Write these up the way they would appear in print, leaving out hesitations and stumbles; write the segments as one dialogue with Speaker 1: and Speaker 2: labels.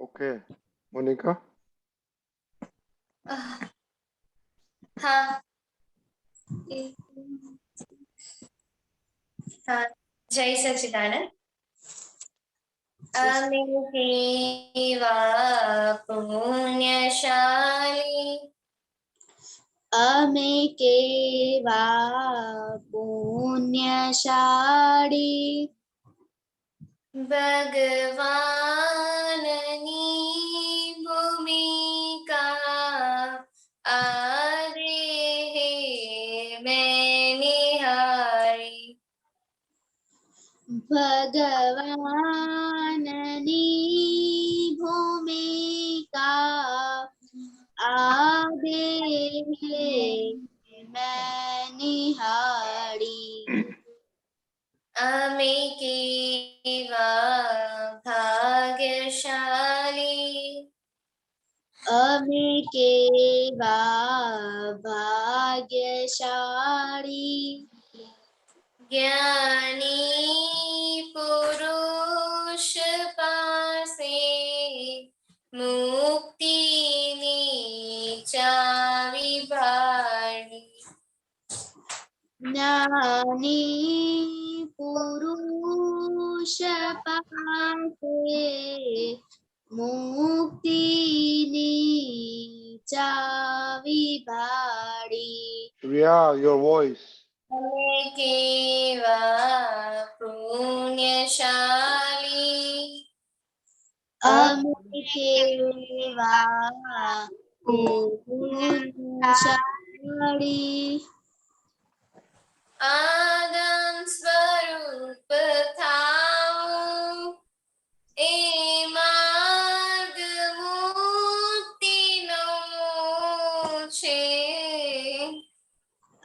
Speaker 1: Okay, Monica.
Speaker 2: हाँ हाँ जय सच्चिदानंद अमेके वा पुण्यशाली
Speaker 3: अमेके वा पुण्यशाળી
Speaker 2: भगवाननी भूमिका आरे हे मैं निहारी
Speaker 3: ભગવાનની ભૂમિકા આદે મેં નિહાળી
Speaker 2: अमेके वा भाग्यशाली
Speaker 3: અમે કેવા ભાગ્યશાળી
Speaker 2: ज्ञानी पुरुष पासे मुक्तिनी चावी भाड़ी
Speaker 3: જ્ઞાની પુરુષ પાસે મુક્તિની ચાવી ભાડી.
Speaker 1: Yeah, your voice.
Speaker 2: अमेके वा पुण्यशाली
Speaker 3: અમે કેવા પુરુષાળી
Speaker 2: आदम स्वरूप थाओ ए मार्ग मुक्तिनो छे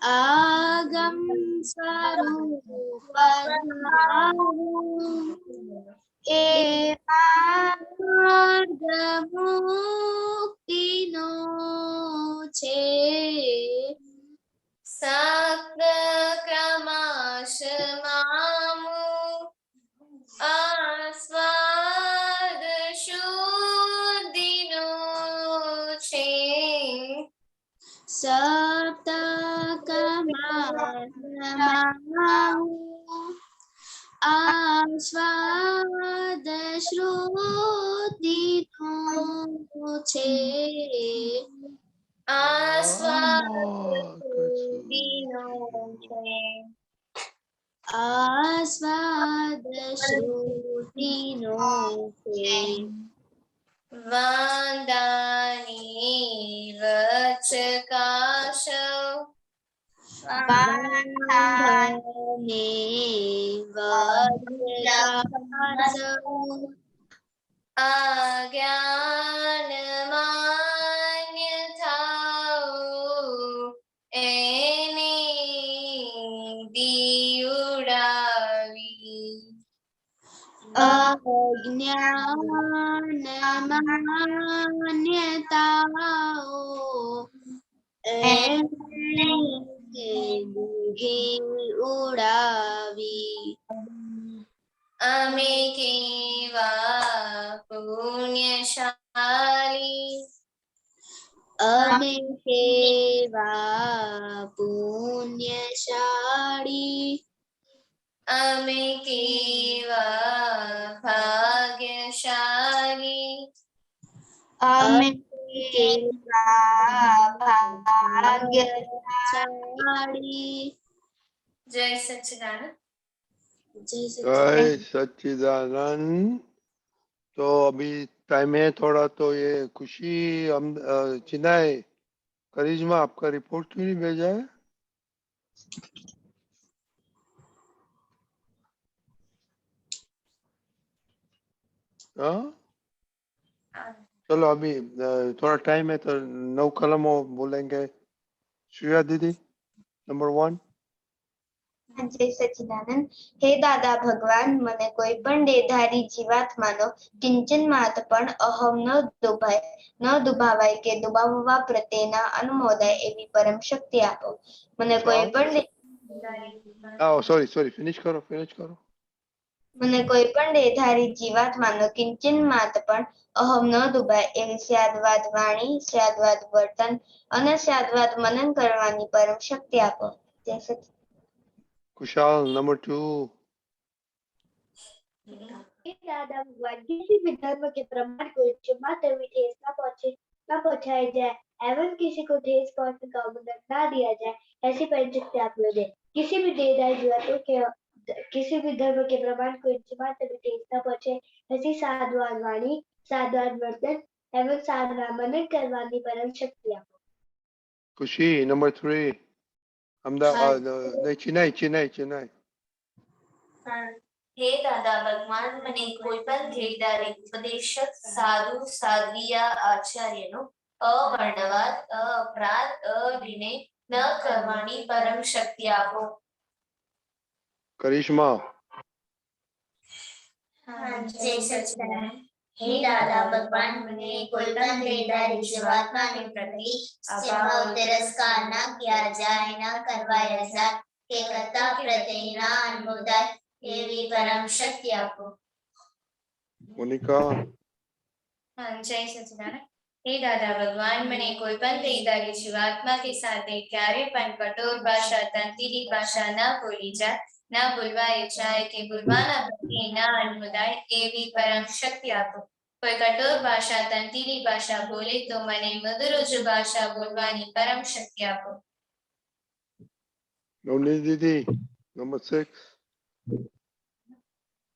Speaker 3: આગમ સ્વરૂપ એ માર્ગ મુક્તિનો છે
Speaker 2: सप्त क्रमाश मामु आस्वाद शुद्धिनो छे
Speaker 3: સપ્તકમાસમાં આસ્વાદ શ્રુતિનો છે
Speaker 2: आस्वाद शुद्धिनो छे
Speaker 3: આસ્વાદ શ્રુતિનો છે
Speaker 2: वादानी वचकाशो
Speaker 3: વાંધાને વચકાશો
Speaker 2: अज्ञान मान्य थाओ एने दीउडावी
Speaker 3: અજ્ઞાન માન્યતાઓ એને દૂધી ઉડાવી
Speaker 2: अमे केवा पुण्यशाली
Speaker 3: અમે કેવા પુણ્યશાળી
Speaker 2: अमे केवा भाग्यशाली
Speaker 3: અમે કેવા ભાગ્યશાળી
Speaker 2: जय सच्चिदानंद
Speaker 3: જય
Speaker 1: जय सच्चिदानंद। तो अभी टाइम है थोड़ा, तो ये खुशी हम चिनाए करिश्मा आपका रिपोर्ट क्यों नहीं भेजा है? हाँ चलो अभी थोड़ा टाइम है तो 9 कलमों बोलेंगे। श्रेया दीदी नंबर 1।
Speaker 4: जय सच्चिदानंद। हे दादा भगवान, મને કોઈ પણ દેહધારી જીવાત્માનો કિંચન માત્ર પણ અહમ ન દુભાવાય કે દુભાવવા પ્રત્યેના અનુમોદાય એવી પરમ શક્તિ આપો। મને કોઈ પણ
Speaker 1: Oh sorry, finish करो।
Speaker 4: મને કોઈ પણ દેહધારી જીવાત્માનો કિંચન માત્ર પણ અહમ ન દુભાય એવી સ્યાદવાદ વાણી, સ્યાદવાદ વર્તન અને સ્યાદવાદ મનન કરવાની પરમ શક્તિ આપો. જય સચિદાનંદ.
Speaker 1: कुशाल नंबर 2.
Speaker 3: हे दादा भगवान, किसी भी धर्म के प्रमाण को मात्र भी ठेस न पहुंचाया जाए एवं किसी को ठेस पहुंचने का अवसर न दिया जाए, ऐसी परिशक्ति आप लोग दें। किसी भी देहधारी जीवात्मा के किसी भी धर्म के प्रमाण को मात्र भी ठेस न पहुंचे ऐसी साधुवाद वाणी, साधुवाद वर्तन एवं साधना मनन करवानी परम शक्ति आपो.
Speaker 1: खुशी नंबर 3. अहमदाबाद नहीं, चेन्नई.
Speaker 2: હે દાદા ભગવાન, મને કોઈ પણ ધ્યેયધારી ઉપદેશક, સાધુ, સાધ્વીયા આચાર્યનો અવર્ણવાદ, અપરાધ, અવિનય ન કરવાની પરમ શક્તિ આપો.
Speaker 1: करिश्मा.
Speaker 2: જય સચિદાનંદ. હે દાદા ભગવાન, મને કોઈ પણ દેહધારી જીવાત્માને પ્રતિ જેમાં તિરસ્કાર ન किया जाए, न करवाया जाए કે કરતા પ્રત્યે ન અનુભવાય એવી પરમ શક્તિ આપો.
Speaker 1: मोनिका.
Speaker 2: જય સચિદાનંદ. હે દાદા ભગવાન, મને કોઈ પણ દેહધારી જીવાત્મા કે સાથે ક્યારે પણ કઠોર ભાષા, તંતીરી ભાષા ન બોલી જાય, ન બોલવાય જાય કે બોલવાના પ્રત્યે ન અનુભવાય એવી પરમ શક્તિ આપો. કોઈ કઠોર ભાષા, તંતીરી ભાષા બોલે તો મને મધુર ભાષા બોલવાની પરમ શક્તિ આપો.
Speaker 1: नवनीत दीदी नंबर 6.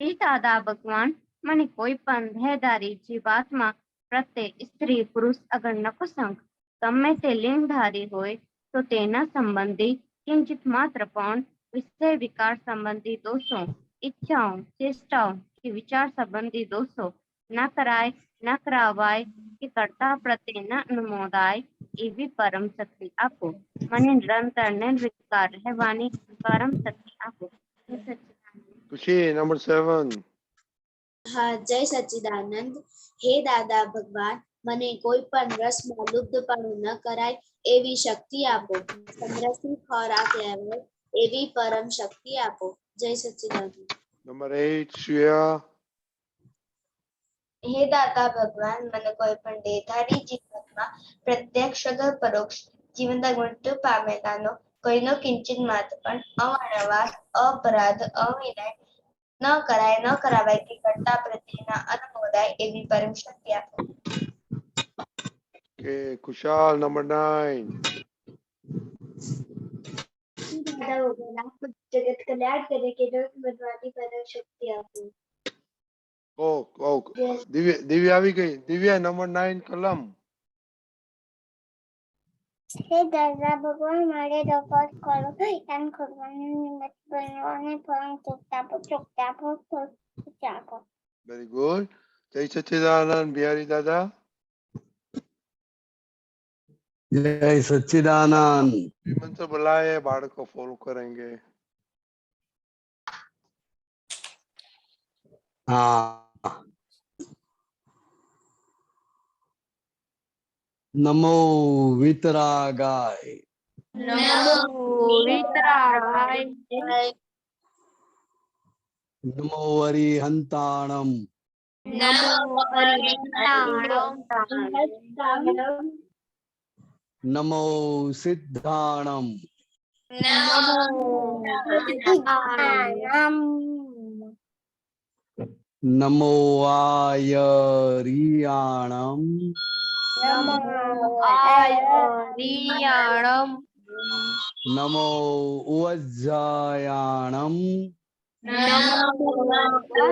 Speaker 5: હે દાદા ભગવાન, મને કોઈ પણ દેહધારી જીવાત્મા પ્રત્યે સ્ત્રી પુરુષ અગર નપુસંગ ગમે તે લિંગધારી હોય તો તેના સંબંધી કિંચિત માત્ર પણ વિષય વિકાર સંબંધી દોષો, ઈચ્છાઓ, ચેષ્ટાઓ કે વિચાર સંબંધી દોષો ન કરાય, ન કરાવાય કે કરતા પ્રત્યે ન અનુમોદાય એવી પરમ શક્તિ આપો. મને નિરંતર નિર્વિકાર રહેવાની પરમ શક્તિ આપો.
Speaker 1: खुशी नंबर 7.
Speaker 3: હા, જય સચ્ચિદાનંદ. હે દાદા ભગવાન, મને કોઈ પણ રસમાં લુપ્તપણું ન કરાય એવી શક્તિ આપો. સમરસથી ખોરાક લેવો એવી પરમ શક્તિ આપો. જય સચ્ચિદાનંદ.
Speaker 1: नंबर 8. श्रेया.
Speaker 4: હે દાતા ભગવાન, મને કોઈ પણ દેહધારી જીવાત્મા પ્રત્યક્ષ અગર પરોક્ષ જીવનના મૃત્યુ પામેલાનો કોઈનો કિંચન માત્ર પણ અવારનવાર અપરાધ, અવિનય ન કરાય, ન કરાવાય કે કરતા પ્રત્યેના અનુમોદાય એવી પરમ શક્તિ આપો.
Speaker 1: के खुशाल नंबर 9.
Speaker 3: દાદા ભગવાન, આપ જગત કલ્યાણ કરે કે જગત બનવાની પરમ શક્તિ આપો.
Speaker 1: ओ दिव्या આવી ગઈ. दिव्या नंबर 9 कलम.
Speaker 6: હે દાદા ભગવાન, મારે તપાસ કરો એમ કરવાનું નિમિત્ત બનવાને પણ ચૂકતા આપો.
Speaker 1: Very good. जय सच्चिदानंद बिहारी दादा.
Speaker 7: जय सच्चिदानंद.
Speaker 1: मंत्र बुलाए, बाढ़ को फॉलो करेंगे.
Speaker 7: हाँ, नमो वितरागाय,
Speaker 5: નમો વિતરાગાય,
Speaker 7: नमो अरिहंताणम,
Speaker 5: નમો અરિહંતાણમ,
Speaker 7: नमो सिद्धाणम,
Speaker 5: નમો સિદ્ધાણમ,
Speaker 7: नमो आयरियाणम,
Speaker 5: નમો આયરિયાણમ,
Speaker 7: नमो उवज्जायाणम,
Speaker 5: નમો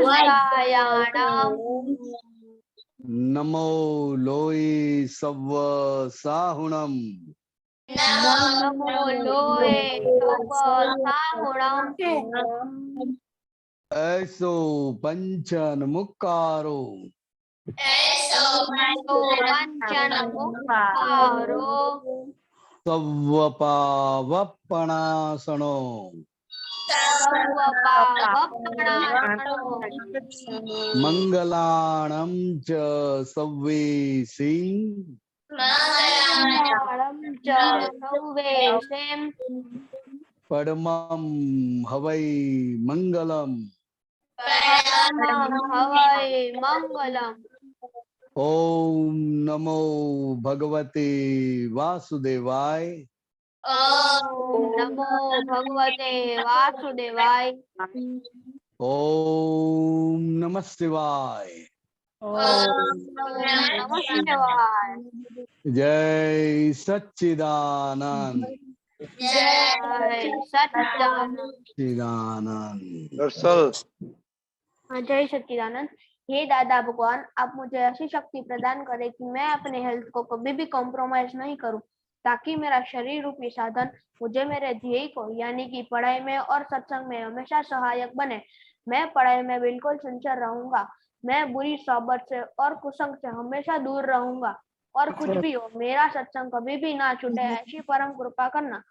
Speaker 5: વજ્જાયાણમ,
Speaker 7: नमो लोई सव्व साहुणम,
Speaker 5: નમો લોએ સર્વસાહુણમ,
Speaker 7: ऐसो पंचन मुक्कारो,
Speaker 2: એસો
Speaker 5: વંચન મુક્કારો,
Speaker 7: सव्वपावपणासनो,
Speaker 5: સર્વપાવપણાસનો,
Speaker 7: मंगलाणं च सव्वेसी,
Speaker 5: મંગળમ ચ સૌવેશેમ,
Speaker 7: परमं हवै मंगलम,
Speaker 2: परमं
Speaker 5: भवाय मंगलम।
Speaker 7: ओम नमो भगवते वासुदेवाय।
Speaker 5: ओम नमो भगवते वासुदेवाय।
Speaker 7: ओम नमः शिवाय।
Speaker 5: ओम नमः शिवाय।
Speaker 7: जय सच्चिदानंद।
Speaker 5: जय सच्चिदानंद।
Speaker 7: सच्चिदानंद।
Speaker 1: दरअसल
Speaker 5: जय सच्चिदानंद। हे दादा भगवान, आप मुझे ऐसी शक्ति प्रदान करें कि मैं अपने हेल्थ को कभी भी कॉम्प्रोमाइज नहीं करूं, ताकि मेरा शरीर रूपी साधन मुझे मेरे ध्येय को यानी कि पढ़ाई में और सत्संग में हमेशा सहायक बने। मैं पढ़ाई में बिल्कुल सिंसियर रहूंगा। मैं बुरी सोबत से और कुसंग से हमेशा दूर रहूंगा, और कुछ भी हो मेरा सत्संग कभी भी ना छूटे, ऐसी परम कृपा करना।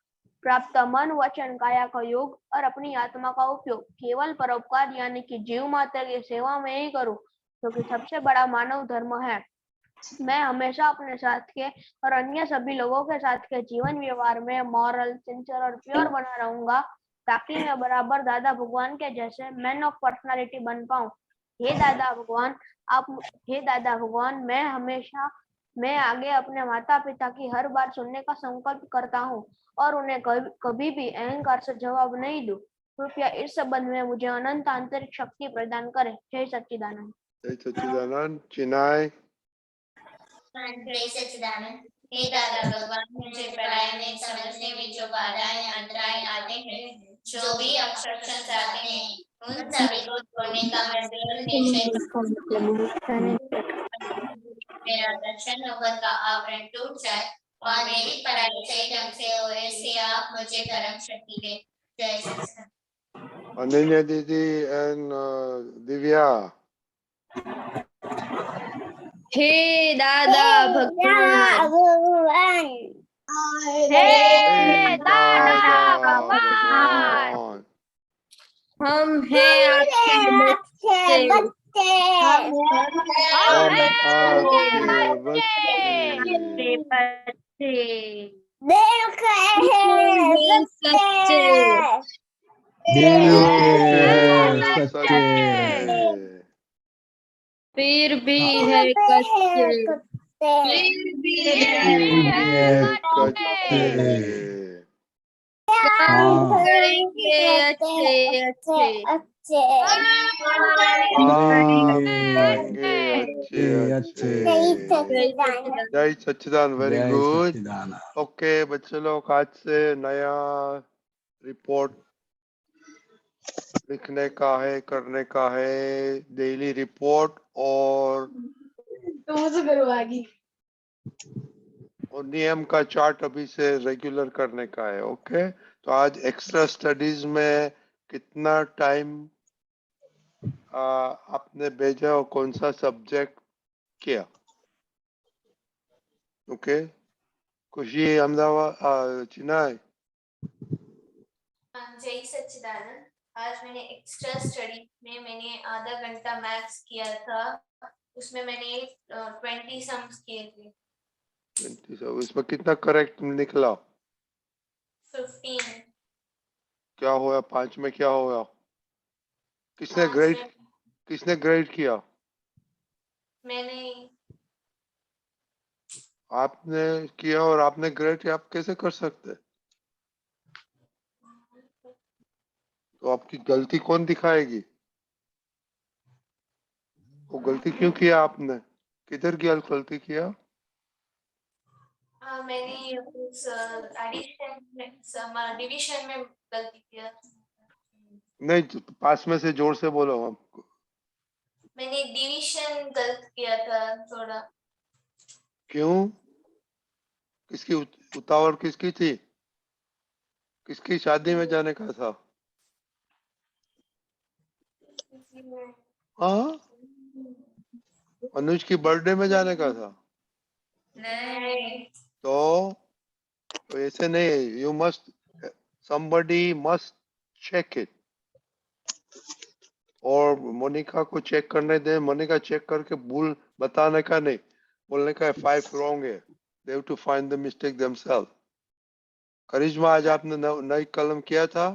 Speaker 5: प्राप्त मन वचन काया का योग और अपनी आत्मा का उपयोग केवल परोपकार यानी कि जीव मात्र की सेवा में ही करूं, क्योंकि सबसे बड़ा मानव धर्म है। मैं हमेशा अपने साथ के और अन्य सभी लोगों के साथ के जीवन व्यवहार में मॉरल, सिंसियर और प्योर बना रहूंगा, ताकि मैं बराबर दादा भगवान के जैसे मैन ऑफ पर्सनालिटी बन पाऊं। हे दादा भगवान, हे दादा भगवान, मैं आगे अपने माता पिता की हर बात सुनने का संकल्प करता हूँ और उन्हें कभी भी अहंकार से जवाब नहीं दूं। कृपया इस संबंध में मुझे अनंत आंतरिक शक्ति प्रदान करें। जय सच्चिदानंद।
Speaker 1: जय सच्चिदानंद। चिनाई।
Speaker 2: जय सच्चिदानंद। हे दादा भगवान, मुझे पढ़ाई में समझने में जो बाधाएं अंतराय आते हैं, जो भी ऑब्स्ट्रक्शंस आते हैं, उन सभी को छोड़ने का मैं दृढ़ निश्चय करता हूं। मेरा दर्शन होकर का आवरण टूट जाए और मेरी पढ़ाई सही ढंग से हो, ऐसे आप मुझे धर्म शक्ति दे। जय सच्चिदानंद।
Speaker 1: अनन्या दीदी एंड दिव्या।
Speaker 5: हे दादा भगवान।
Speaker 6: भगवान।
Speaker 5: हे दादा भगवान,
Speaker 1: भगवान।
Speaker 5: हम हैं आपके बच्चे।
Speaker 6: बच्चे
Speaker 5: हम
Speaker 1: हम
Speaker 5: हैं
Speaker 1: आपके
Speaker 5: बच्चे।
Speaker 1: बच्चे।
Speaker 6: दिल के हैं सच्चे।
Speaker 7: दिल के
Speaker 1: हैं
Speaker 7: हैं
Speaker 1: सच्चे।
Speaker 5: फिर भी है
Speaker 6: दिल के
Speaker 5: कच्चे।
Speaker 6: हैं कुत्ते।
Speaker 5: फिर भी
Speaker 7: है
Speaker 1: कच्चे।
Speaker 5: काम
Speaker 7: हाँ।
Speaker 5: करेंगे अच्छे अच्छे।
Speaker 6: अच्छे
Speaker 1: करेंगे अच्छे
Speaker 7: अच्छे।
Speaker 1: अच्छे। जय सच्चिदानंद। वेरी
Speaker 7: जय
Speaker 1: गुड।
Speaker 7: सच्चिदानंद।
Speaker 1: ओके बच्चे लोग, आज से नया रिपोर्ट लिखने का है, करने का है, डेली रिपोर्ट और नियम का चार्ट अभी से रेगुलर करने का है। ओके, तो आज एक्स्ट्रा स्टडीज में कितना टाइम आपने भेजा और कौन सा सब्जेक्ट किया? ओके, खुशी अहमदाबाद चिनाई।
Speaker 2: जय सच्चिदानंद। आज मैंने एक्स्ट्रा स्टडी में मैंने आधा घंटा मैथ्स किया था, उसमें मैंने 20 सम्स किए थे।
Speaker 1: 20। इसमें कितना करेक्ट निकला?
Speaker 2: 15।
Speaker 1: क्या होया 5 में? क्या होया? किसने ग्रेड किया?
Speaker 2: मैंने।
Speaker 1: आपने किया और आपने ग्रेड आप कैसे कर सकते? तो आपकी गलती कौन दिखाएगी? वो गलती क्यों किया आपने? किधर गलती किया?
Speaker 2: मैंने उस डिवीजन में गलती किया।
Speaker 1: नहीं, पास में से जोर से बोलो हमको।
Speaker 2: मैंने डिवीजन गलत किया था थोड़ा।
Speaker 1: क्यों? किसकी उतावल किसकी थी? किसकी शादी में जाने का था? हाँ, अनुज की बर्थडे में जाने का था।
Speaker 2: नहीं।
Speaker 1: तो ऐसे नहीं, you must, somebody must check it। और मोनिका को चेक करने दे, मोनिका चेक करके भूल बताने का नहीं, बोलने का 5 रॉन्ग है, they have to find the mistake themselves। करिश्मा, आज आपने नई कलम किया था?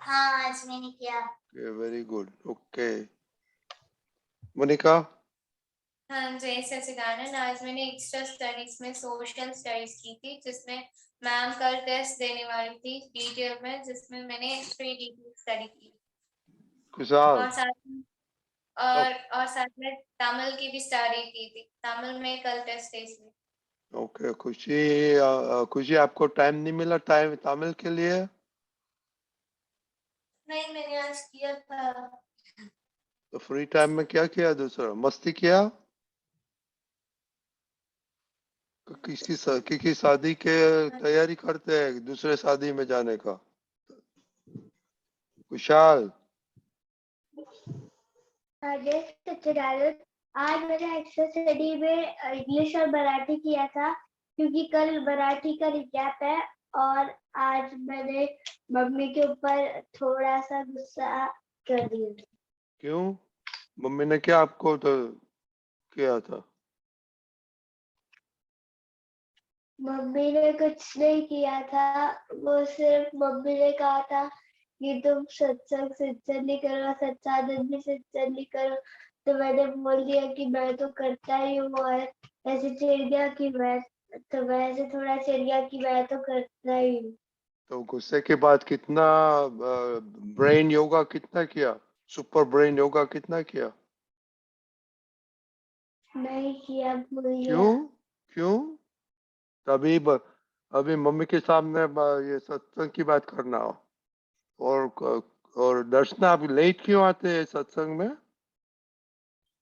Speaker 2: हाँ, आज मैंने किया।
Speaker 1: Okay, very good. Okay, Monika.
Speaker 2: हाँ, जय सच्चिदानंद। आज मैंने एक्स्ट्रा स्टडीज में सोशल स्टडीज की थी, जिसमें मैम कल टेस्ट देने वाली थी डिटेल में, जिसमें मैंने 3 डिटेल स्टडी की
Speaker 1: खुशहाल।
Speaker 2: और साथ में और साथ में तमिल की भी स्टडी की थी। तमिल में कल टेस्ट थे इसमें।
Speaker 1: ओके, खुशी आपको टाइम नहीं मिला टाइम तमिल के लिए?
Speaker 2: नहीं, मैंने आज किया था।
Speaker 1: तो फ्री टाइम में क्या किया? दूसरा मस्ती किया? किसी शादी के तैयारी करते हैं दूसरे शादी में जाने का? खुशहाल।
Speaker 3: जय सच्चिदानंद। आज मैंने एक्स्ट्रा स्टडी में इंग्लिश और मराठी किया था, क्योंकि कल मराठी का रिकैप है। और आज मैंने मम्मी के ऊपर थोड़ा सा गुस्सा कर दिया।
Speaker 1: क्यों? मम्मी ने क्या आपको तो किया था?
Speaker 3: मम्मी ने कुछ नहीं किया था, वो सिर्फ मम्मी ने कहा था कि तुम सत्संग सिंचन करो, सच्चानंद भी सिंचन करो। तो मैंने बोल दिया कि मैं तो करता ही हूँ, और ऐसे चिढ़ गया कि मैं थोड़ा चिढ़ गया कि मैं तो करता ही हूँ।
Speaker 1: तो गुस्से के बाद कितना ब्रेन योगा कितना किया? सुपर ब्रेन योगा कितना किया?
Speaker 3: नहीं किया, भूल गया।
Speaker 1: क्यों? क्यों? तभी अभी मम्मी के सामने ये सत्संग की बात करना हो। और दर्शना, आप लेट क्यों आते हैं सत्संग में?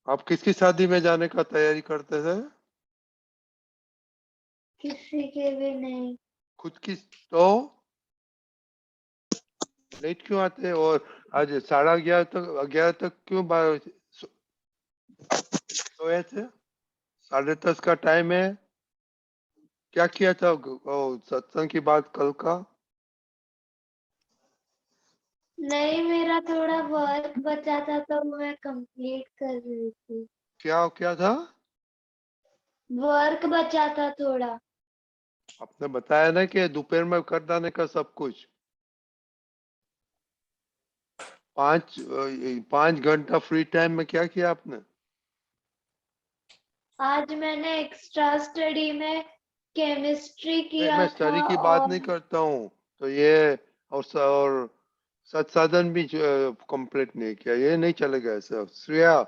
Speaker 1: आप किसकी शादी में जाने का तैयारी करते थे?
Speaker 3: किसी के भी नहीं।
Speaker 1: खुद की? तो लेट क्यों आते हैं? और आज 11:30 तक क्यों सोए थे? 10:30 का टाइम है। क्या किया था सत्संग की बात कल का?
Speaker 3: नहीं, मेरा थोड़ा वर्क बचा था तो मैं कंप्लीट कर रही थी।
Speaker 1: क्या था?
Speaker 3: वर्क बचा था थोड़ा।
Speaker 1: आपने बताया ना कि दोपहर में कर डालने का सब कुछ। 5 घंटा फ्री टाइम में क्या किया आपने?
Speaker 3: आज मैंने एक्स्ट्रा स्टडी में केमिस्ट्री
Speaker 1: नहीं,
Speaker 3: किया
Speaker 1: मैं
Speaker 3: था।
Speaker 1: स्टडी की बात
Speaker 3: और
Speaker 1: नहीं करता हूँ। तो ये और सत्साधन भी कंप्लीट नहीं किया, ये नहीं चलेगा ऐसा। श्रेया।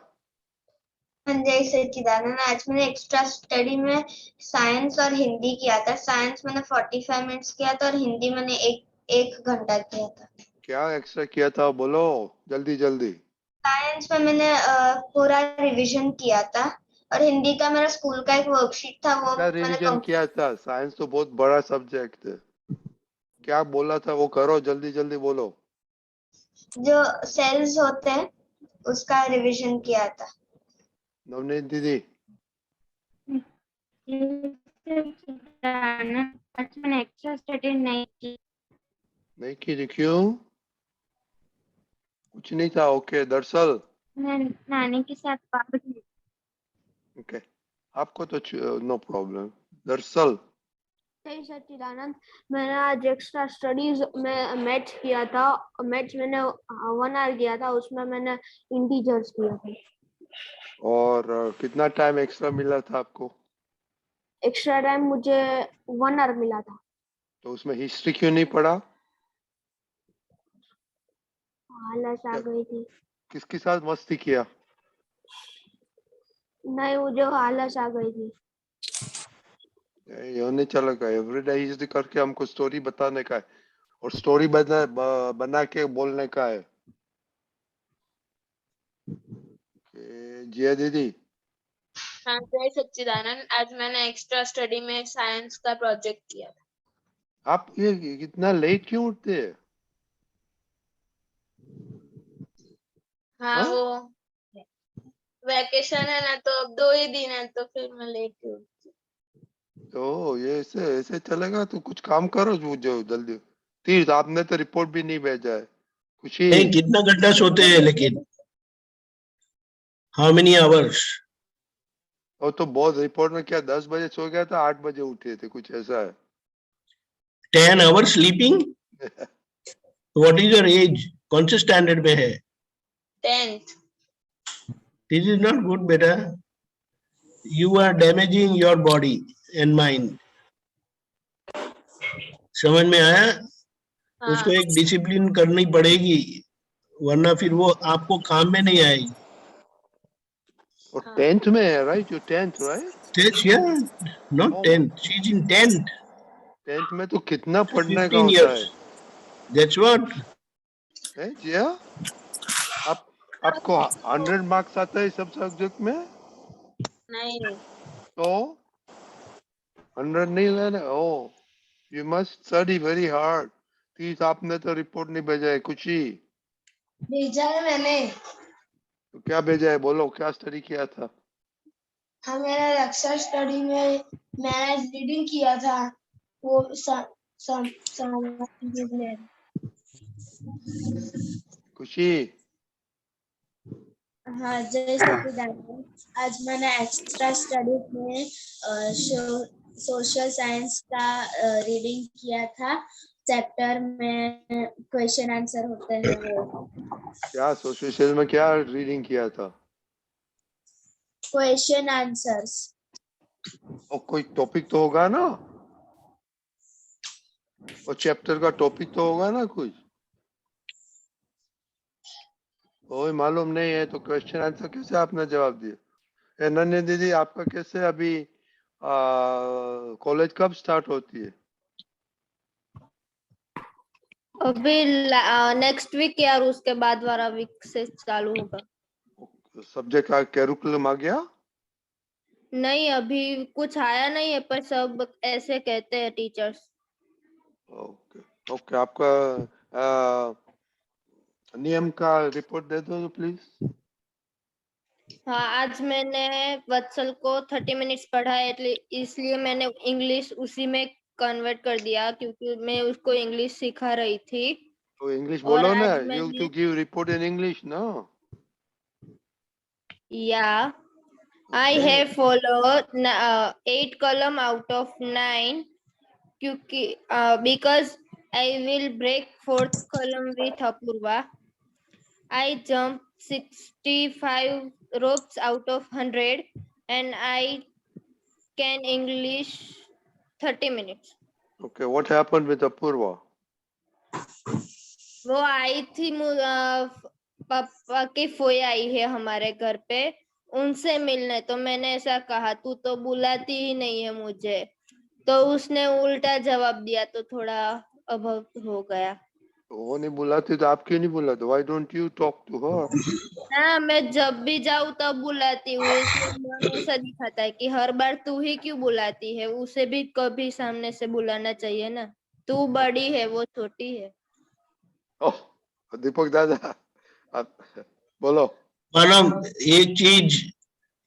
Speaker 4: जय सच्चिदानंद। आज मैंने एक्स्ट्रा स्टडी में साइंस और हिंदी किया था। साइंस मैंने 45 मिनट्स किया था और हिंदी मैंने एक घंटा किया था।
Speaker 1: क्या एक्स्ट्रा किया था बोलो जल्दी जल्दी।
Speaker 4: साइंस में मैंने पूरा रिवीजन किया था, और हिंदी का मेरा स्कूल का एक वर्कशीट था, वो
Speaker 1: क्या
Speaker 4: मैंने
Speaker 1: रिवीजन किया था? साइंस तो बहुत बड़ा सब्जेक्ट है। क्या बोला था वो करो, जल्दी जल्दी बोलो।
Speaker 4: जो सेल्स होते हैं उसका रिवीजन किया था।
Speaker 1: नवनीत दीदी।
Speaker 5: आज मैंने एक्स्ट्रा स्टडी नहीं की।
Speaker 1: नहीं की थी? क्यों? कुछ नहीं था? ओके, दरअसल
Speaker 5: मैं नानी के साथ बाहर गई।
Speaker 1: ओके, आपको तो नो प्रॉब्लम। दरअसल
Speaker 8: जय सच्चिदानंद। मैंने आज एक्स्ट्रा स्टडीज में मैथ्स किया था। मैथ्स मैंने 1 आवर किया था, उसमें मैंने इंटीजर्स किया था।
Speaker 1: और कितना टाइम एक्स्ट्रा मिला था आपको?
Speaker 8: एक्स्ट्रा टाइम मुझे 1 आवर मिला था।
Speaker 1: तो उसमें हिस्ट्री क्यों नहीं पढ़ा?
Speaker 8: आलस आ गई थी।
Speaker 1: किसके साथ मस्ती किया?
Speaker 8: नहीं, मुझे आलस आ गई थी।
Speaker 1: ये नहीं चलेगा। एवरीडे हिस्ट्री करके हमको स्टोरी बताने का है, और स्टोरी बना के बोलने का है। जिया दीदी।
Speaker 9: हाँ, जय सच्चिदानंद। आज मैंने एक्स्ट्रा स्टडी में साइंस का प्रोजेक्ट किया था।
Speaker 1: आप ये इतना लेट क्यों उठते हैं?
Speaker 9: हाँ,
Speaker 1: हाँ?
Speaker 9: वो वैकेशन है ना, तो अब 2 ही दिन है, तो फिर मैं लेट ही उठी।
Speaker 1: तो ये ऐसे ऐसे चलेगा? तो कुछ काम करो जो जल्दी। तीर्थ, आपने तो रिपोर्ट भी नहीं भेजा है। खुशी।
Speaker 10: नहीं, कितना घंटा सोते हैं लेकिन? How many hours?
Speaker 1: और तो बहुत रिपोर्ट में क्या 10 बजे सो गया था, 8 बजे उठे थे, कुछ ऐसा है।
Speaker 10: 10 hours sleeping? What is your age? कौन से स्टैंडर्ड में है?
Speaker 9: 10th.
Speaker 10: This is not good, beta. You are damaging your body and mind. समझ में आया? उसको एक डिसिप्लिन करनी पड़ेगी, वरना फिर वो आपको काम में नहीं आएगी।
Speaker 1: और 10th में है, right? You 10th, right?
Speaker 10: 10th, yeah, not 10th. She's in 10th.
Speaker 1: 10th में तो कितना पढ़ने का
Speaker 10: 15
Speaker 1: होता है?
Speaker 10: years. That's what.
Speaker 1: है जिया? आपको 100 मार्क्स आता है सब सब्जेक्ट में?
Speaker 9: नहीं।
Speaker 1: तो 100 नहीं लेना। ओ, you must study very hard. 30 आपने तो रिपोर्ट नहीं भेजा है, खुशी?
Speaker 6: भेजा है मैंने।
Speaker 1: तो क्या भेजा है, बोलो, क्या स्टडी किया था?
Speaker 6: हाँ, मैंने लेक्चर स्टडी में मैंने रीडिंग किया था, वो
Speaker 1: खुशी?
Speaker 6: हाँ, जय सच्चिदानंद। आज मैंने एक्स्ट्रा स्टडी में सोशल साइंस का रीडिंग किया था। चैप्टर में क्वेश्चन आंसर होते हैं वो।
Speaker 1: क्या सोशल में क्या रीडिंग किया था?
Speaker 6: Question answers.
Speaker 1: और कोई टॉपिक तो होगा ना, और चैप्टर का टॉपिक तो होगा ना कुछ? कोई मालूम नहीं है तो क्वेश्चन आंसर कैसे आपने जवाब दिया? नन्हे दीदी, आपका कैसे अभी कॉलेज कब स्टार्ट होती है?
Speaker 8: अभी नेक्स्ट वीक या उसके बाद वाला वीक से चालू होगा।
Speaker 1: सब्जेक्ट का कैरिकुलम आ गया?
Speaker 8: नहीं, अभी कुछ आया नहीं है, पर सब ऐसे कहते हैं टीचर्स।
Speaker 1: ओके ओके, आपका नियम का रिपोर्ट दे दो प्लीज।
Speaker 8: हाँ, आज मैंने वत्सल को 30 मिनट्स पढ़ा है, इसलिए मैंने इंग्लिश उसी में कन्वर्ट कर दिया, क्योंकि मैं उसको इंग्लिश सिखा रही थी।
Speaker 1: तो इंग्लिश बोलो ना,
Speaker 8: आज
Speaker 1: यू
Speaker 8: मैंने-
Speaker 1: to give report in English ना।
Speaker 8: Yeah, I have followed 8 column out of 9, क्योंकि because I will break 4th column with Apurva. I jump 65 ropes out of 100 and I can English 30 minutes.
Speaker 1: Okay, what happened with Apurva?
Speaker 8: वो आई थी, पापा की फोई आई है हमारे घर पे, उनसे मिलने। तो मैंने ऐसा कहा, तू तो बुलाती ही नहीं है मुझे, तो उसने उल्टा जवाब दिया, तो थोड़ा अभाव हो गया।
Speaker 1: वो नहीं बुलाती तो आप क्यों नहीं बुलाते? Why don't you talk to her?
Speaker 8: हाँ, मैं जब भी जाऊँ तब बुलाती हूँ, इसलिए मन ऐसा दिखाता है कि हर बार तू ही क्यों बुलाती है, उसे भी कभी सामने से बुलाना चाहिए ना। तू बड़ी है, वो छोटी है।
Speaker 1: ओह, दीपक दादा, आप बोलो।
Speaker 10: मानव, एक चीज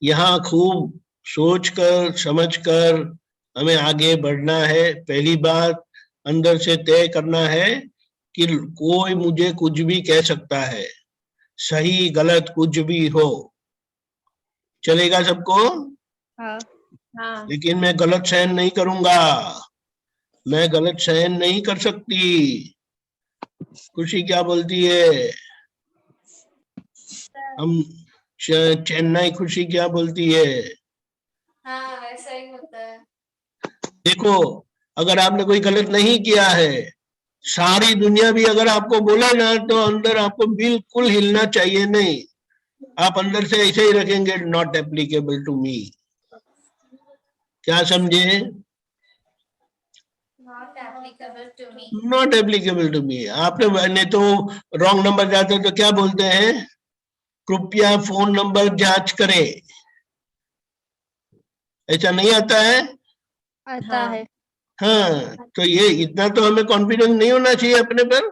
Speaker 10: यहाँ खूब सोच कर समझ कर हमें आगे बढ़ना है। पहली बात अंदर से तय करना है कि कोई मुझे कुछ भी कह सकता है, सही गलत कुछ भी हो, चलेगा सबको।
Speaker 8: हाँ हाँ,
Speaker 10: लेकिन मैं गलत सहन नहीं करूंगा, मैं गलत सहन नहीं कर सकती। खुशी क्या बोलती है? हम चेन्नई खुशी क्या बोलती है?
Speaker 2: हाँ, वैसा ही होता है।
Speaker 10: देखो, अगर आपने कोई गलत नहीं किया है, सारी दुनिया भी अगर आपको बोले ना, तो अंदर आपको बिल्कुल हिलना चाहिए नहीं। आप अंदर से ऐसे ही रखेंगे, नॉट एप्लीकेबल टू मी। क्या समझे?
Speaker 2: Not applicable to me.
Speaker 10: Not applicable to me. आपने तो रॉन्ग नंबर जाते तो क्या बोलते हैं? कृपया फोन नंबर जांच करें। ऐसा नहीं आता है?
Speaker 8: आता है।
Speaker 10: हाँ, तो ये इतना तो हमें कॉन्फिडेंस नहीं होना चाहिए अपने पर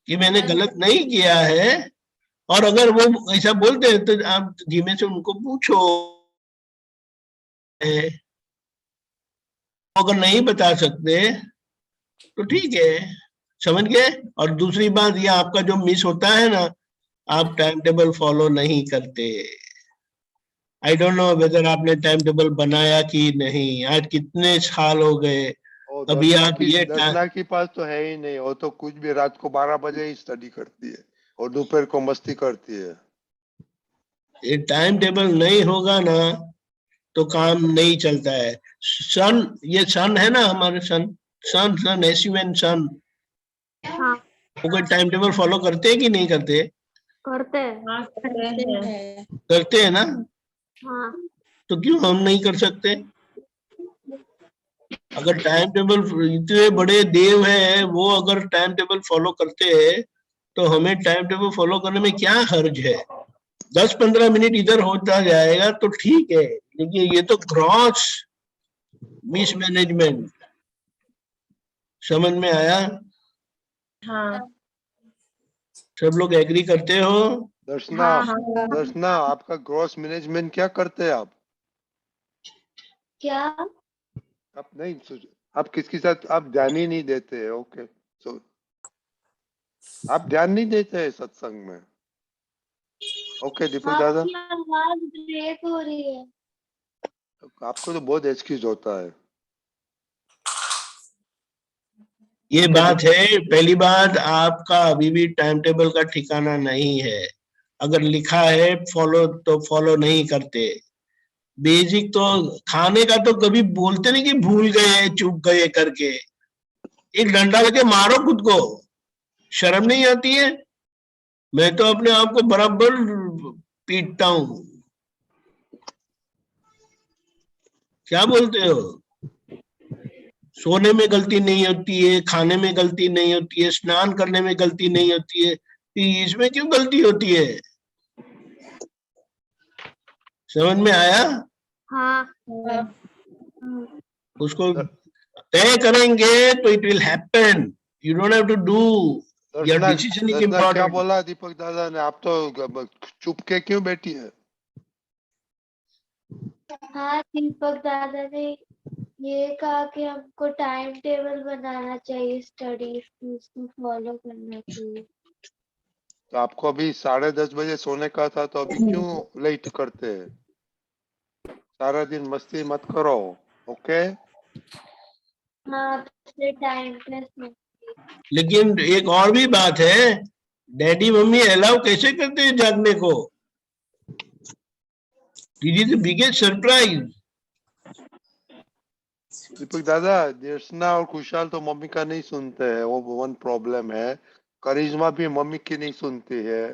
Speaker 10: कि मैंने गलत नहीं किया है। और अगर वो ऐसा बोलते हैं तो आप धीमे से उनको पूछो, अगर नहीं बता सकते तो ठीक है, समझ गए। और दूसरी बात, ये आपका जो मिस होता है ना, आप टाइम टेबल फॉलो नहीं करते। आई डोंट नो वेदर आपने टाइम टेबल बनाया कि नहीं। आज कितने साल हो गए, अभी आप ये
Speaker 1: दर्शना के पास तो है ही नहीं, वो तो कुछ भी रात को 12 बजे ही स्टडी करती है, और दोपहर को मस्ती करती है।
Speaker 10: ये टाइम टेबल नहीं होगा ना तो काम नहीं चलता है। सन, ये सन है ना हमारे सन, सन एसयूएन सन,
Speaker 5: हाँ
Speaker 10: वो कोई टाइम टेबल फॉलो करते हैं कि नहीं करते?
Speaker 5: करते हैं।
Speaker 10: करते हैं ना,
Speaker 5: हाँ
Speaker 10: तो क्यों हम नहीं कर सकते? अगर टाइम टेबल, इतने बड़े देव है वो अगर टाइम टेबल फॉलो करते हैं तो हमें टाइम टेबल फॉलो करने में क्या हर्ज है? 10-15 मिनट इधर होता जाएगा तो ठीक है, लेकिन ये तो क्रॉस मिसमैनेजमेंट। समझ में आया?
Speaker 9: हाँ
Speaker 10: सब लोग एग्री करते हो?
Speaker 1: दर्शना, दर्शना, आपका ग्रॉस मैनेजमेंट क्या करते हैं आप?
Speaker 3: क्या?
Speaker 1: आप नहीं आप किसके साथ आप ध्यान ही नहीं देते? ओके, सो आप ध्यान नहीं देते हैं सत्संग में। ओके दीपक दादा,
Speaker 3: आपकी आवाज ब्रेक हो रही है।
Speaker 1: आपको तो बहुत एक्सक्यूज होता है।
Speaker 10: ये बात है, पहली बात आपका अभी भी टाइम टेबल का ठिकाना नहीं है। अगर लिखा है फॉलो तो फॉलो नहीं करते। बेसिक तो खाने का तो कभी बोलते नहीं कि भूल गए चूक गए करके। एक डंडा लेके मारो खुद को, शर्म नहीं आती है? मैं तो अपने आप को बराबर पीटता हूं। क्या बोलते हो? सोने में गलती नहीं होती है, खाने में गलती नहीं होती है, स्नान करने में गलती नहीं होती है, इसमें क्यों गलती होती है? समझ में आया?
Speaker 5: हाँ
Speaker 10: उसको तय करेंगे तो it will happen. You don't have to do, your
Speaker 1: Darshana,
Speaker 10: decision is
Speaker 1: Darshana क्या
Speaker 10: इम्पोर्टेंट।
Speaker 1: बोला दीपक दादा ने? आप तो चुप के क्यों बैठी है?
Speaker 3: हाँ, दीपक दादा ने ये कहा कि हमको टाइम टेबल बनाना चाहिए, स्टडीज की, उसको फॉलो करना चाहिए।
Speaker 1: तो आपको अभी 10:30 बजे सोने का था, तो अभी क्यों लेट करते हैं? सारा दिन मस्ती मत करो, ओके?
Speaker 3: हाँ, अपने टाइम पे सोना।
Speaker 10: लेकिन एक और भी बात है, डैडी मम्मी अलाउ कैसे करते हैं जागने को? This is the biggest surprise.
Speaker 1: Deepak Dada, Darshana और खुशहाल तो मम्मी का नहीं सुनते हैं, वो वन प्रॉब्लम है। करिश्मा भी मम्मी की नहीं सुनती है।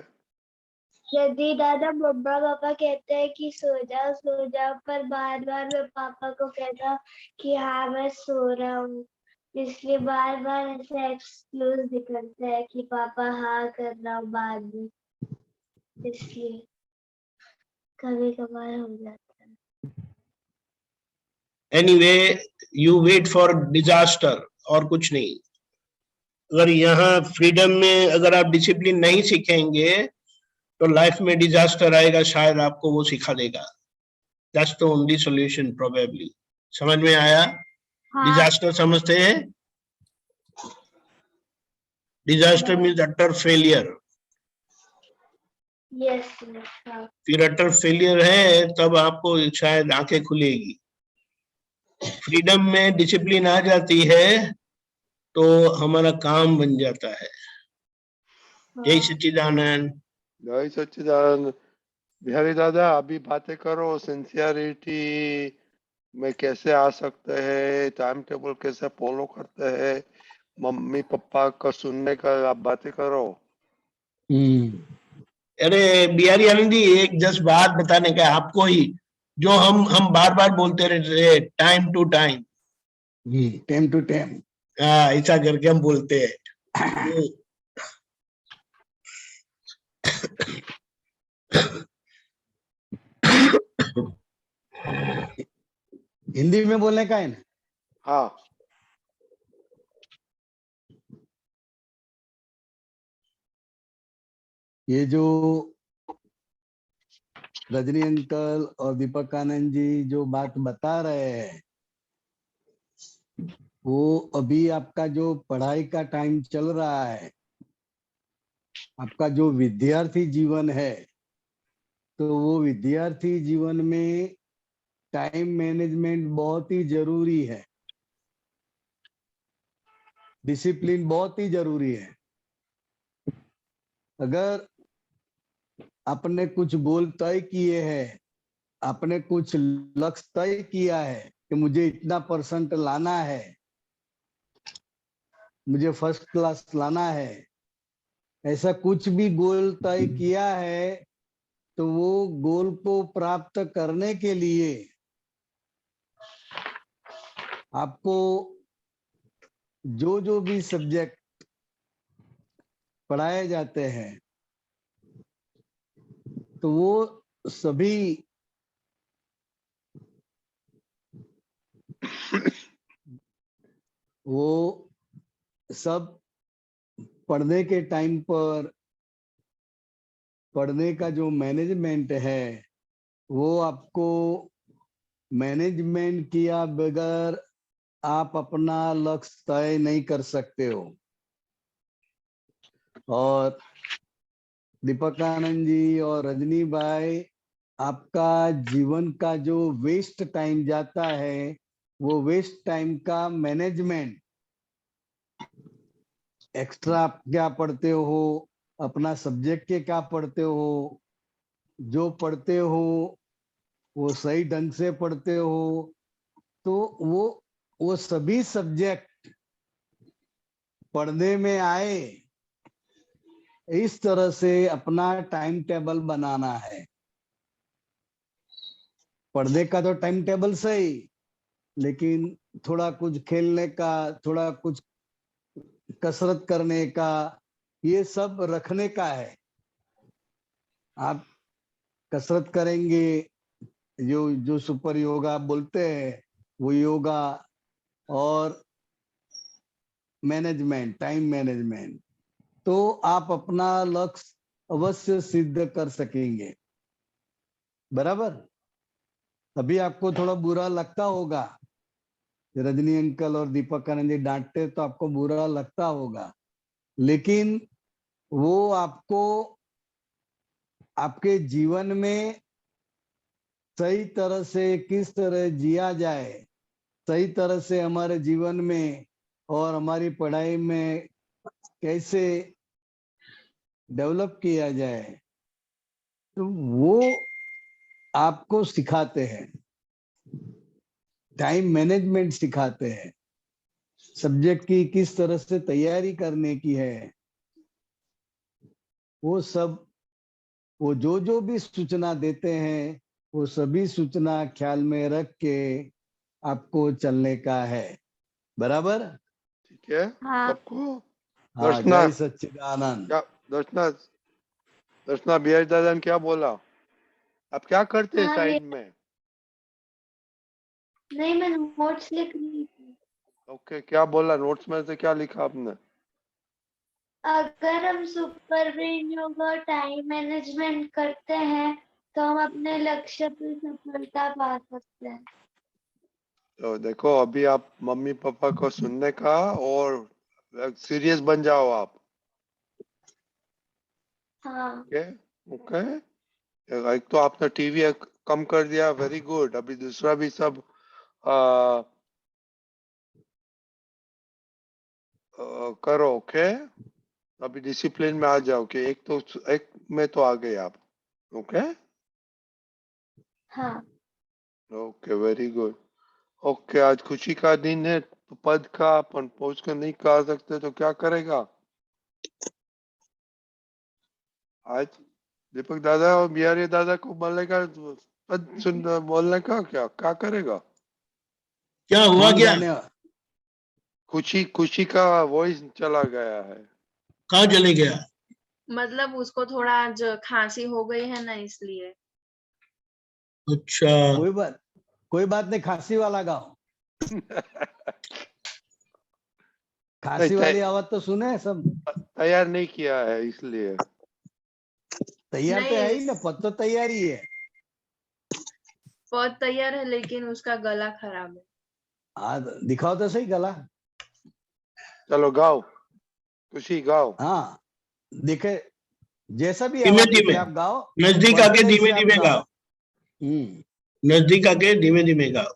Speaker 3: यदि दादा मम्मा पापा कहते हैं कि सो जाओ, पर बार बार मैं पापा को कहता हूँ कि हाँ मैं सो रहा हूँ, इसलिए बार बार ऐसे एक्सक्यूज निकलते हैं कि पापा हाँ कर रहा हूँ बाद में, इसलिए कभी कभार हो जाता है।
Speaker 10: Anyway, you wait for disaster, और कुछ नहीं। अगर यहाँ फ्रीडम में अगर आप डिसिप्लिन नहीं सीखेंगे तो लाइफ में डिजास्टर आएगा, शायद आपको वो सिखा देगा। That's the only solution probably. समझ में आया?
Speaker 5: हाँ
Speaker 10: डिजास्टर समझते हैं? Disaster means utter failure.
Speaker 3: Yes,
Speaker 10: फिर अटर फेलियर है तब आपको शायद आंखें खुलेगी। फ्रीडम में डिसिप्लिन आ जाती है तो हमारा काम बन जाता है। जय सच्चिदानंद।
Speaker 1: जय सच्चिदानंद। बिहारी दादा, अभी बातें करो, सिंसियरिटी में कैसे आ सकते हैं, टाइम टेबल कैसे फॉलो करते हैं, मम्मी पापा का सुनने का आप बातें करो।
Speaker 10: अरे बिहारी आनंद जी, एक जस्ट बात बताने का है आपको ही, जो हम बार बार बोलते रहते हैं, time to time.
Speaker 7: Time to time.
Speaker 10: हाँ, ऐसा करके हम बोलते हैं।
Speaker 7: हिंदी में बोलने का है ना?
Speaker 1: हाँ,
Speaker 7: ये जो रजनी अंकल और दीपक आनंद जी जो बात बता रहे हैं, वो अभी आपका जो पढ़ाई का टाइम चल रहा है, आपका जो विद्यार्थी जीवन है, तो वो विद्यार्थी जीवन में टाइम मैनेजमेंट बहुत ही जरूरी है, डिसिप्लिन बहुत ही जरूरी है। अगर आपने कुछ गोल तय किए हैं, आपने कुछ लक्ष्य तय किया है कि मुझे इतना % लाना है, मुझे फर्स्ट क्लास लाना है, ऐसा कुछ भी गोल तय किया है, तो वो गोल को प्राप्त करने के लिए आपको जो जो भी सब्जेक्ट पढ़ाए जाते हैं, तो वो सभी वो सब पढ़ने के टाइम पर पढ़ने का जो मैनेजमेंट है, वो आपको मैनेजमेंट किया बगैर आप अपना लक्ष्य तय नहीं कर सकते हो। और दीपक आनंद जी और रजनी भाई, आपका जीवन का जो वेस्ट टाइम जाता है, वो वेस्ट टाइम का मैनेजमेंट, एक्स्ट्रा आप क्या पढ़ते हो, अपना सब्जेक्ट के क्या पढ़ते हो, जो पढ़ते हो वो सही ढंग से पढ़ते हो, तो वो सभी सब्जेक्ट पढ़ने में आए, इस तरह से अपना टाइम टेबल बनाना है। पढ़ने का तो टाइम टेबल सही, लेकिन थोड़ा कुछ खेलने का, थोड़ा कुछ कसरत करने का, ये सब रखने का है। आप कसरत करेंगे, जो सुपर योगा बोलते हैं, वो योगा और मैनेजमेंट, टाइम मैनेजमेंट, तो आप अपना लक्ष्य अवश्य सिद्ध कर सकेंगे। बराबर। अभी आपको थोड़ा बुरा लगता होगा, रजनी अंकल और दीपक आनंद जी डांटते तो आपको बुरा लगता होगा, लेकिन वो आपको आपके जीवन में सही तरह से किस तरह जिया जाए, सही तरह से हमारे जीवन में और हमारी पढ़ाई में कैसे डेवलप किया जाए, तो वो आपको सिखाते हैं, टाइम मैनेजमेंट सिखाते हैं, सब्जेक्ट की किस तरह से तैयारी करने की है, वो सब, वो जो भी सूचना देते हैं, वो सभी सूचना ख्याल में रख के आपको चलने का है। बराबर।
Speaker 1: ठीक है
Speaker 8: हाँ।
Speaker 1: सबको।
Speaker 7: हाँ,
Speaker 1: दर्शना
Speaker 7: जय सच्चिदानंद।
Speaker 1: क्या, दर्शना बिहारी दादा ने क्या बोला? आप क्या करते हैं
Speaker 3: हाँ,
Speaker 1: साइड में?
Speaker 3: नहीं, मैं नोट्स लिख रही थी।
Speaker 1: ओके, क्या बोला नोट्स में से, क्या लिखा आपने?
Speaker 3: अगर हम सुपर ब्रेन योगा और टाइम मैनेजमेंट करते हैं, तो हम अपने लक्ष्य पर सफलता पा सकते हैं।
Speaker 1: तो देखो, अभी आप मम्मी पापा को सुनने का और सीरियस बन जाओ आप।
Speaker 3: हाँ।
Speaker 1: Okay okay. एक तो आपने टीवी कम कर दिया, वेरी गुड। अभी दूसरा भी सब करो। ओके, अभी डिसिप्लिन में आ जाओ कि एक में तो आ गए आप। ओके
Speaker 3: हाँ।
Speaker 1: Okay, very good. ओके, आज खुशी का दिन है, तो पद का अपन पहुंच कर नहीं कह सकते तो क्या करेगा आज? दीपक दादा और बिहारी दादा को बोलने का, पद सुन बोलने का, क्या क्या करेगा?
Speaker 10: क्या हुआ
Speaker 7: कौन
Speaker 10: क्या?
Speaker 7: जाने।
Speaker 1: खुशी का वॉइस चला गया है।
Speaker 10: कहाँ चले गया?
Speaker 9: मतलब उसको थोड़ा आज खांसी हो गई है ना, इसलिए।
Speaker 10: अच्छा,
Speaker 7: कोई बात नहीं, खांसी वाला गाओ। खांसी
Speaker 1: नहीं,
Speaker 7: वाली आवाज तो सुने सब।
Speaker 1: तैयार नहीं किया है इसलिए।
Speaker 7: तैयार तो है
Speaker 9: नहीं,
Speaker 7: ही ना, पद तो तैयार ही है।
Speaker 9: पद तैयार है लेकिन उसका गला खराब है।
Speaker 7: हाँ, दिखाओ तो सही गला।
Speaker 1: चलो गाओ, खुशी गाओ।
Speaker 7: हाँ, दिखे, जैसा भी
Speaker 10: धीमे
Speaker 7: आवाज दिखे
Speaker 10: धीमे,
Speaker 7: आप गाओ।
Speaker 10: नजदीक आके
Speaker 7: कॉन्फिडेंस
Speaker 10: धीमे
Speaker 7: से आप
Speaker 10: धीमे
Speaker 7: गाओ।
Speaker 10: गाओ, नजदीक आके धीमे धीमे गाओ।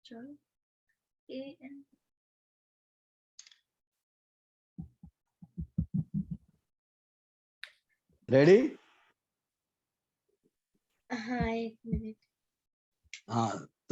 Speaker 9: चलो।
Speaker 7: रेडी?
Speaker 6: हाँ, एक मिनट।
Speaker 7: हाँ,